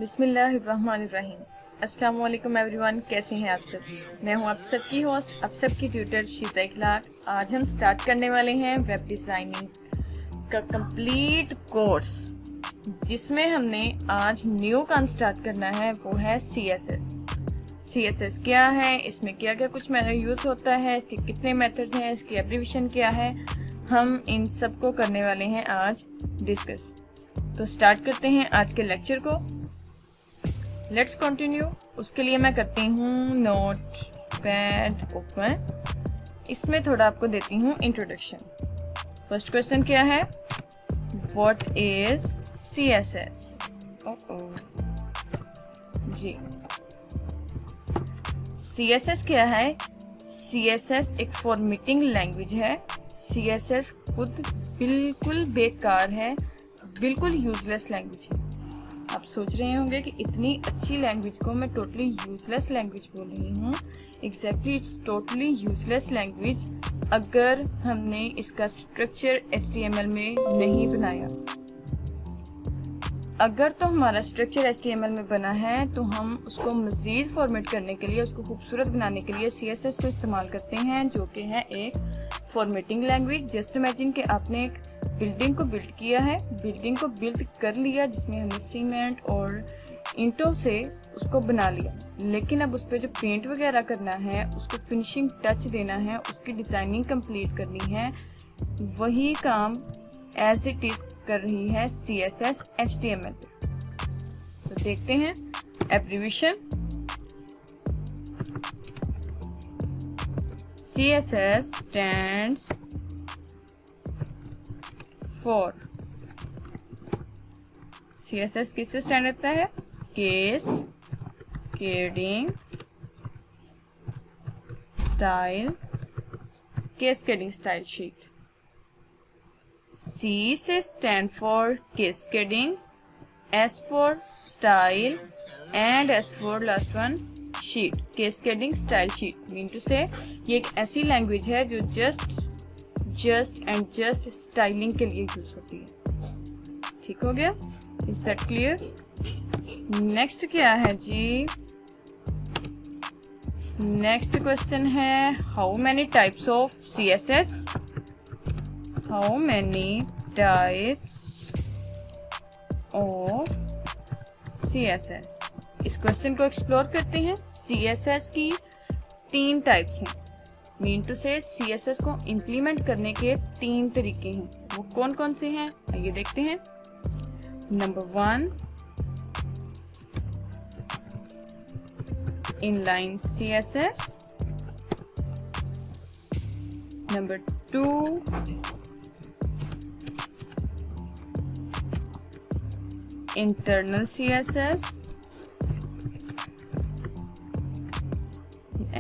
बिस्मिल्लाहिर्रहमानिर्रहीम। अस्सलाम वालेकुम एवरीवन, कैसे हैं आप सब। मैं हूं आप सबकी होस्ट, आप सबकी ट्यूटर शीज़ा चौधरी। आज हम स्टार्ट करने वाले हैं वेब डिज़ाइनिंग का कंप्लीट कोर्स, जिसमें हमने आज न्यू काम स्टार्ट करना है, वो है CSS क्या है, इसमें क्या क्या कुछ यूज़ होता है, इसके कितने मेथड्स हैं, इसकी एब्रीविएशन क्या है, हम इन सब को करने वाले हैं आज डिस्कस। तो स्टार्ट करते हैं आज के लेक्चर को। Let's continue. उसके लिए मैं करती हूँ नोटपैड ओपन, इसमें थोड़ा आपको देती हूँ इंट्रोडक्शन। फर्स्ट क्वेश्चन क्या है, व्हाट इज CSS। जी, CSS क्या है। CSS एक फॉर्मेटिंग लैंग्वेज है। CSS खुद बिल्कुल बेकार है, बिल्कुल यूजलेस लैंग्वेज है। आप सोच रहे होंगे कि इतनी अच्छी लैंग्वेज को मैं टोटली यूजलेस लैंग्वेज बोल रही हूँ। Exactly, it's totally useless language अगर हमने इसका स्ट्रक्चर HTML में नहीं बनाया। अगर तो हमारा स्ट्रक्चर HTML में बना है तो हम उसको मज़ीद फॉर्मेट करने के लिए, उसको खूबसूरत बनाने के लिए CSS को इस्तेमाल करते हैं, जो कि है एक फॉर्मेटिंग लैंग्वेज। जस्ट इमेजिन कि आपने एक बिल्डिंग को बिल्ड किया है, बिल्डिंग को बिल्ड कर लिया, जिसमें हमने सीमेंट और ईंटों से उसको बना लिया, लेकिन अब उस पर जो पेंट वगैरह करना है, उसको फिनिशिंग टच देना है, उसकी डिज़ाइनिंग कंप्लीट करनी है, वही काम एज इट इज कर रही है CSS HTML पे। तो देखते हैं abbreviation. CSS stands for, CSS किससे स्टैंड रहता है, Cascading Style Sheet। C से स्टैंड फॉर Cascading, S फॉर स्टाइल एंड S फॉर last one sheet. Cascading Style Sheet mean to say ये एक ऐसी लैंग्वेज है जो जस्ट स्टाइलिंग के लिए यूज होती है। ठीक हो गया, इज दैट क्लियर। नेक्स्ट क्या है जी, नेक्स्ट क्वेश्चन है how many types of CSS। How many types of CSS। इस क्वेश्चन को एक्सप्लोर करते हैं। CSS की 3 टाइप्स हैं, मीन टू से CSS को इम्प्लीमेंट करने के 3 तरीके हैं। वो कौन कौन से हैं, आइए देखते हैं। Number 1, inline CSS। Number 2, internal CSS।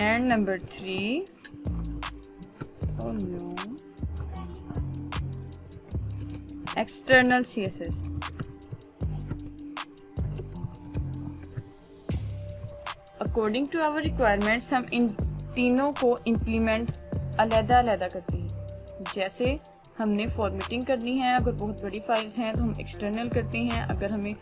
And number 3, oh no, external CSS। According to our requirements, हम इन तीनों को इम्प्लीमेंट अलग-अलग करते हैं। जैसे हमने फॉर्मेटिंग करनी है, अगर बहुत बड़ी फाइल्स हैं तो हम एक्सटर्नल करते हैं। अगर हमें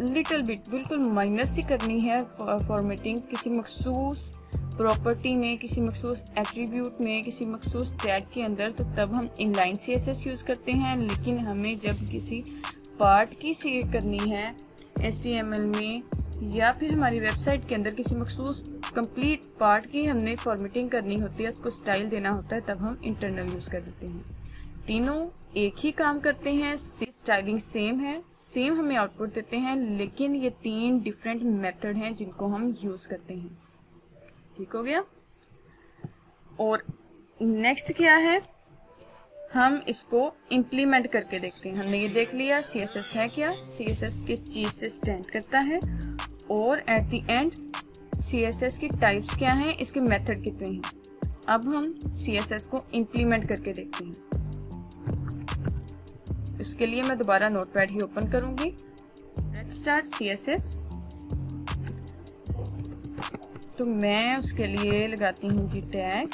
लिटिल बिट, बिल्कुल माइनर सी करनी है फॉर्मेटिंग, किसी मखसूस प्रॉपर्टी में, किसी मखसूस एट्रीब्यूट में, किसी मखसूस टैग के अंदर, तो तब हम इनलाइन CSS यूज़ करते हैं। लेकिन हमें जब किसी पार्ट की सी करनी है HTML में, या फिर हमारी वेबसाइट के अंदर किसी मखसूस कंप्लीट पार्ट की हमने फॉर्मेटिंग करनी होती है, उसको स्टाइल देना होता है, तब हम इंटरनल यूज़ कर देते हैं। तीनों एक ही काम करते हैं, स्टाइलिंग सेम है, सेम हमें आउटपुट देते हैं, लेकिन ये 3 डिफरेंट मेथड हैं जिनको हम यूज़ करते हैं। ठीक हो गया। और नेक्स्ट क्या है, हम इसको इम्प्लीमेंट करके देखते हैं। हमने ये देख लिया CSS है क्या, CSS किस चीज़ से स्टैंड करता है, और एट द एंड CSS की टाइप्स क्या हैं, इसके मेथड कितने हैं। अब हम CSS को इम्प्लीमेंट करके देखते हैं। इसके लिए मैं दोबारा नोटपैड ही ओपन करूंगी। Let's start CSS। तो मैं उसके लिए लगाती हूँ जी टैग।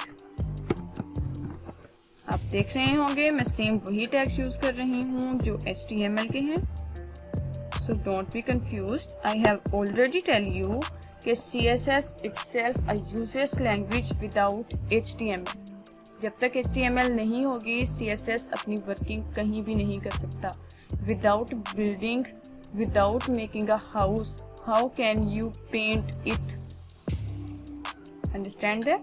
आप देख रहे होंगे मैं सेम वही टैग्स यूज़ कर रही हूँ जो HTML के हैं। So don't be confused. I have already tell you कि CSS itself a useless language without HTML. जब तक HTML नहीं होगी CSS अपनी वर्किंग कहीं भी नहीं कर सकता. Without building, without making a house, how can you paint it? Understand that?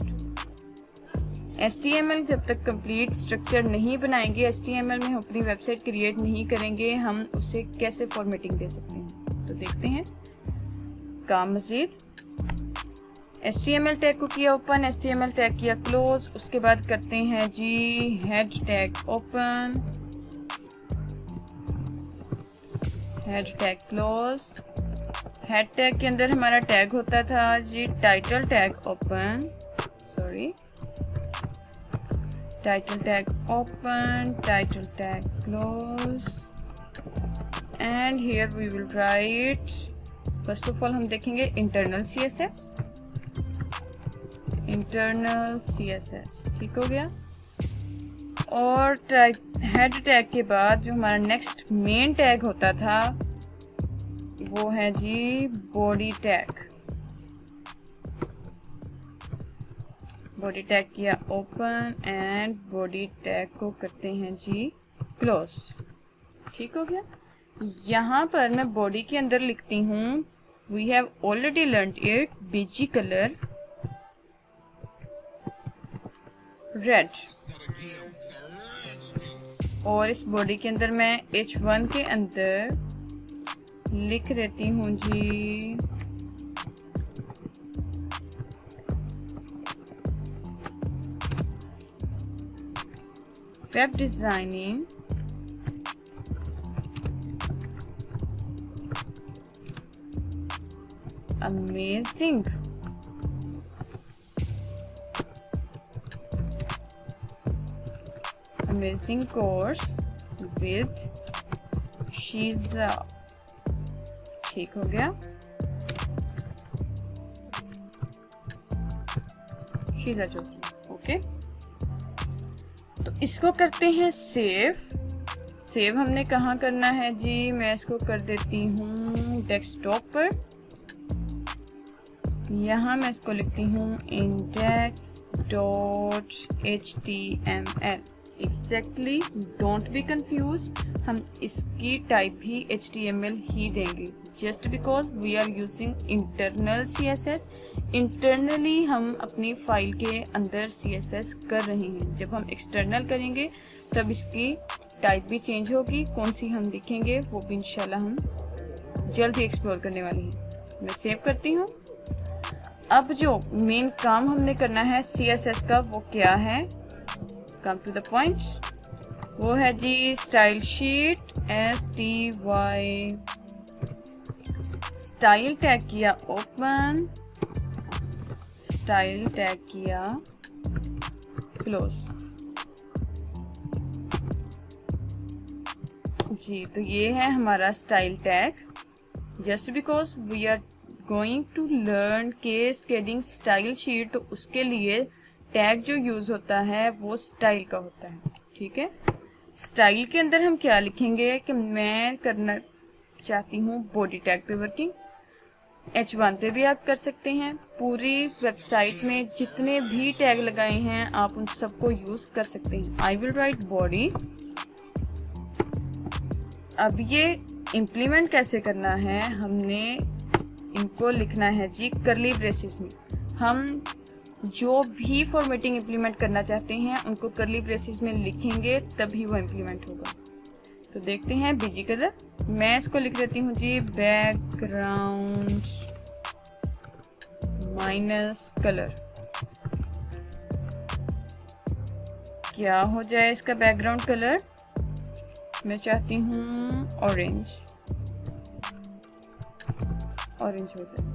HTML जब तक कंप्लीट स्ट्रक्चर नहीं बनाएंगे, HTML में हम अपनी वेबसाइट क्रिएट नहीं करेंगे, हम उसे कैसे फॉर्मेटिंग दे सकते हैं. तो देखते हैं काम मजीद. HTML टैग को किया ओपन, HTML टैग किया क्लोज. उसके बाद करते हैं जी head tag open, head tag close. Head tag के अंदर हमारा टैग होता था जी title tag open, sorry title tag open, title tag close, and here we will write, first of all हम देखेंगे internal CSS, internal CSS. ठीक हो गया. और head tag के बाद जो हमारा next main tag होता था वो है जी body tag. बॉडी टैग किया ओपन एंड बॉडी टैग को करते हैं जी क्लोज. ठीक हो गया. यहाँ पर मैं बॉडी के अंदर लिखती हूँ we have already learned it B G colour red. और इस बॉडी के अंदर मैं H1 के अंदर लिख देती हूँ जी web designing amazing course with Shiza. ठीक हो गया. शीजा चौधरी. ओके. तो इसको करते हैं सेव. सेव हमने कहाँ करना है जी, मैं इसको कर देती हूँ डेस्कटॉप पर. यहाँ मैं इसको लिखती हूँ index.html. Exactly, don't be confuse. हम इसकी टाइप भी HTML ही देंगे just because we are using internal CSS. Internally हम अपनी फाइल के अंदर CSS कर रहे हैं. जब हम एक्सटर्नल करेंगे तब इसकी टाइप भी चेंज होगी. कौन सी हम लिखेंगे वो भी इंशाल्लाह हम जल्द ही एक्सप्लोर करने वाले हैं. मैं सेव करती हूँ. अब जो मेन काम हमने करना है CSS का वो क्या है, कम टू द पॉइंट. वो है जी style sheet STY. Style tag किया ओपन, स्टाइल टैग किया क्लोज. जी तो ये है हमारा style tag. Just because we are going to learn cascading style sheet, तो उसके लिए टैग जो यूज होता है वो स्टाइल का होता है. ठीक है. स्टाइल के अंदर हम क्या लिखेंगे कि मैं करना चाहती हूँ बॉडी टैग पे वर्किंग. H1 पे भी आप कर सकते हैं. पूरी वेबसाइट में जितने भी टैग लगाए हैं आप उन सबको यूज कर सकते हैं. I will write body. अब ये इम्प्लीमेंट कैसे करना है, हमने इनको लिखना है जी करली ब्रेसेस में. हम जो भी फॉर्मेटिंग इम्प्लीमेंट करना चाहते हैं उनको करली ब्रेसेस में लिखेंगे तभी वो इम्प्लीमेंट होगा. तो देखते हैं बीजी कलर. मैं इसको लिख देती हूँ जी बैकग्राउंड माइनस कलर. क्या हो जाए इसका बैकग्राउंड कलर, मैं चाहती हूँ ऑरेंज. ऑरेंज हो जाए.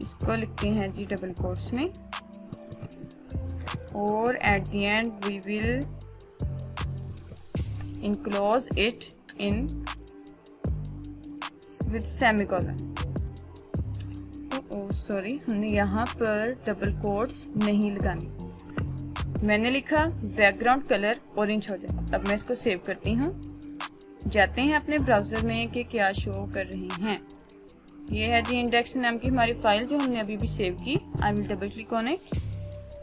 इसको लिखते हैं जी डबल कोट्स में और at the end we will enclose it in with semicolon. Sorry, हमने यहाँ पर डबल कोट्स नहीं लगाने. मैंने लिखा बैकग्राउंड कलर ऑरेंज हो जाए. अब मैं इसको सेव करती हूँ. जाते हैं अपने ब्राउज़र में कि क्या शो कर रहे हैं। ये है जी इंडेक्स नाम की हमारी फाइल जो हमने अभी भी सेव की। I will double click on it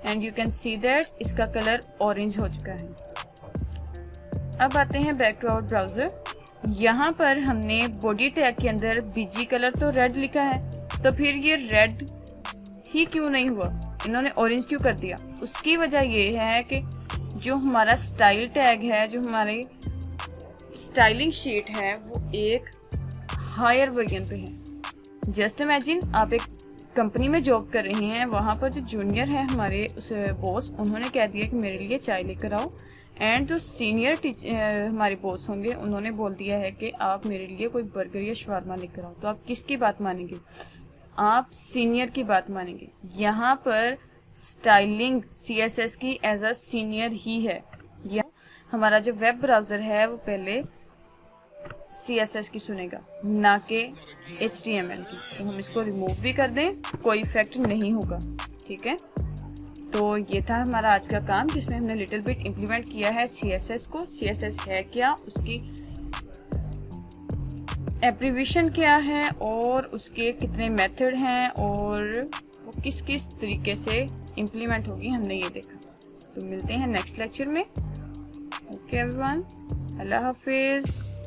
and you can see that इसका कलर ऑरेंज हो चुका है। अब आते हैं बैक टू आवर ब्राउज़र। यहाँ पर हमने बॉडी टैग के अंदर बीजी कलर तो रेड लिखा है, तो फिर ये रेड ही क्यों नहीं हुआ, इन्होंने ऑरेंज क्यों कर दिया? उसकी वजह ये है कि जो हमारा स्टाइल टैग है, जो हमारी स्टाइलिंग शीट है, वो एक हायर वर्जन पे है। जस्ट इमेजिन आप एक कंपनी में जॉब कर रहे हैं, वहाँ पर जो जूनियर है हमारे उस बॉस, उन्होंने कह दिया कि मेरे लिए चाय लेकर आओ, एंड जो सीनियर हमारे बॉस होंगे उन्होंने बोल दिया है कि आप मेरे लिए कोई बर्गर या शवारमा लेकर आओ। तो आप किसकी बात मानेंगे? आप सीनियर की बात मानेंगे। यहाँ पर स्टाइलिंग CSS की एज अ सीनियर ही है। हमारा जो वेब ब्राउज़र है वो पहले CSS की सुनेगा, ना कि HTML की। तो हम इसको रिमूव भी कर दें, कोई इफेक्ट नहीं होगा। ठीक है, तो ये था हमारा आज का काम, जिसमें हमने लिटिल बिट इम्प्लीमेंट किया है CSS को। CSS है क्या, उसकी एब्रीविएशन क्या है, और उसके कितने मेथड हैं, और वो किस किस तरीके से इम्प्लीमेंट होगी, हमने ये देखा। तो मिलते हैं नेक्स्ट लेक्चर में। ओके एवरीवन, अल्लाह हाफिज़।